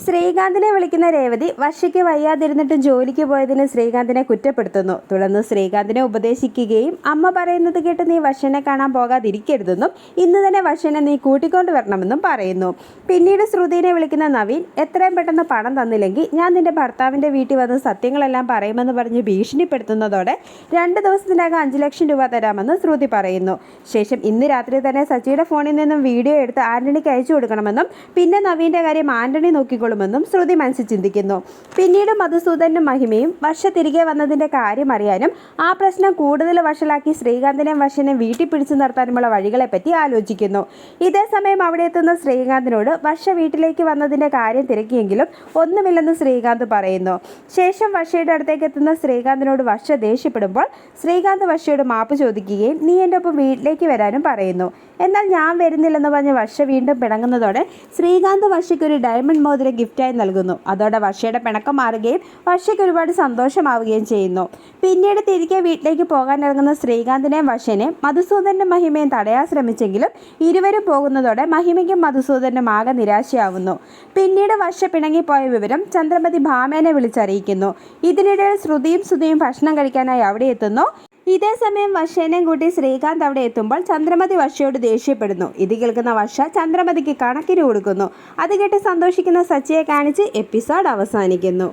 ശ്രീകാന്തിനെ വിളിക്കുന്ന രേവതി വർഷയ്ക്ക് വയ്യാതിരുന്നിട്ട് ജോലിക്ക് പോയതിന് ശ്രീകാന്തിനെ കുറ്റപ്പെടുത്തുന്നു. തുടർന്ന് ശ്രീകാന്തിനെ ഉപദേശിക്കുകയും അമ്മ പറയുന്നത് കേട്ട് നീ വർഷനെ കാണാൻ പോകാതിരിക്കരുതെന്നും ഇന്ന് തന്നെ വർഷനെ നീ കൂട്ടിക്കൊണ്ടുവരണമെന്നും പറയുന്നു. പിന്നീട് ശ്രുതിനെ വിളിക്കുന്ന നവീൻ എത്രയും പെട്ടെന്ന് പണം തന്നില്ലെങ്കിൽ ഞാൻ നിന്റെ ഭർത്താവിൻ്റെ വീട്ടിൽ വന്ന് സത്യങ്ങളെല്ലാം പറയുമെന്ന് പറഞ്ഞ് ഭീഷണിപ്പെടുത്തുന്നതോടെ 2 ദിവസത്തിനകം 5 ലക്ഷം രൂപ തരാമെന്ന് ശ്രുതി പറയുന്നു. ശേഷം ഇന്ന് രാത്രി തന്നെ സച്ചിയുടെ ഫോണിൽ നിന്നും വീഡിയോ എടുത്ത് ആന്റണിക്ക് അയച്ചു കൊടുക്കണമെന്നും പിന്നെ നവീൻ്റെ കാര്യം ആന്റണി നോക്കിക്കൊള്ളുമെന്നും ശ്രുതി മനസ്സിൽ ചിന്തിക്കുന്നു. പിന്നീട് മധുസൂദനും മഹിമയും വർഷ തിരികെ വന്നതിൻ്റെ കാര്യം അറിയാനും ആ പ്രശ്നം കൂടുതൽ വഷളാക്കി ശ്രീകാന്തിനെയും വർഷനെയും വീട്ടിൽ പിടിച്ചു നിർത്താനുമുള്ള വഴികളെപ്പറ്റി ആലോചിക്കുന്നു. ഇതേസമയം അവിടെ എത്തുന്ന ശ്രീകാന്തിനോട് വർഷ വീട്ടിലേക്ക് വന്നതിൻ്റെ കാര്യം തിരക്കിയെങ്കിലും ഒന്നുമില്ലെന്ന് ശ്രീകാന്ത് പറയുന്നു. ശേഷം വർഷയുടെ അടുത്തേക്ക് എത്തുന്ന ശ്രീകാന്തിനോട് വർഷ ദേഷ്യപ്പെടുമ്പോൾ ശ്രീകാന്ത് വർഷയോട് മാപ്പ് ചോദിക്കുകയും നീ എൻ്റെ ഒപ്പം വീട്ടിലേക്ക് വരാനും പറയുന്നു. എന്നാൽ ഞാൻ വരുന്നില്ലെന്ന് പറഞ്ഞ് വർഷ വീണ്ടും പിണങ്ങുന്നതോടെ ശ്രീകാന്ത് വർഷയ്ക്ക് ഒരു ഡയമണ്ട് മോതിരം ഗിഫ്റ്റായി നൽകുന്നു. അതോടെ വർഷയുടെ പിണക്കം മാറുകയും വർഷയ്ക്ക് ഒരുപാട് സന്തോഷമാവുകയും ചെയ്യുന്നു. പിന്നീട് തിരികെ വീട്ടിലേക്ക് പോകാനിറങ്ങുന്ന ശ്രീകാന്തിനെയും വർഷനെയും മധുസൂദനും മഹിമയും തടയാൻ ശ്രമിച്ചെങ്കിലും ഇരുവരും പോകുന്നതോടെ മഹിമയ്ക്കും മധുസൂദനും ആകെ നിരാശയാവുന്നു. പിന്നീട് വർഷ പിണങ്ങിപ്പോയ വിവരം ചന്ദ്രമതി ഭാമേനെ വിളിച്ചറിയിക്കുന്നു. ഇതിനിടയിൽ ശ്രുതിയും സുധിയും ഭക്ഷണം കഴിക്കാനായി അവിടെ എത്തുന്നു. ഇതേസമയം വർഷേനെയും കൂട്ടി ശ്രീകാന്ത് അവിടെ എത്തുമ്പോൾ ചന്ദ്രമതി വർഷയോട് ദേഷ്യപ്പെടുന്നു. ഇത് കേൾക്കുന്ന വർഷ ചന്ദ്രമതിക്ക് കണക്കിന് കൊടുക്കുന്നു. അത് കേട്ട് സന്തോഷിക്കുന്ന സച്ചിയെ കാണിച്ച് എപ്പിസോഡ് അവസാനിക്കുന്നു.